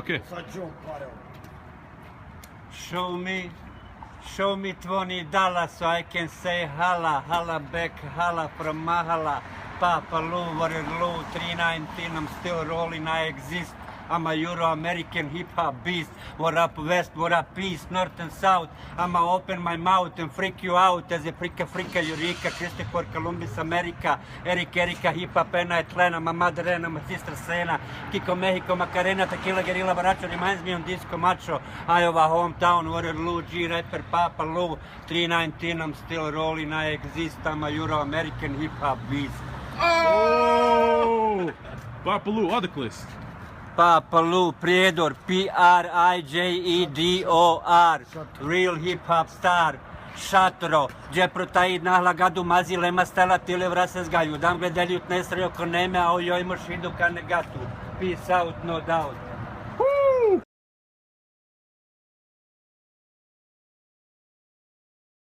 Okay. Show me $20 so I can say holla, holla back, holla from Mahala. PapaLoo, Waterloo, 319, I'm still rolling, I exist. I'm a Euro-American hip-hop beast. What up west, what up east, north and south. I'ma open my mouth and freak you out. As a Frika, Eureka, Christopher Columbus, America. Erika, hip-hop, and Atlanta. My mother and my sister Sena. Kiko, Mexico, Macarena, Tequila, Guerrilla, Baracho. Reminds me on Disco Macho. Iowa, hometown, Waterloo, G-Rapper, PapaLoo. 319, I'm still rolling, I exist. I'm a Euro-American hip-hop beast. Oh! PapaLoo, other list. PapaLoo Prijedor, Prijedor, real hip-hop star, šatro, gdje protaid nahla gadu mazi lema stela tile vrase zgaju, dam gledeljut nesre oko neme, a ojoj moš idu ka negatu, peace out, no doubt.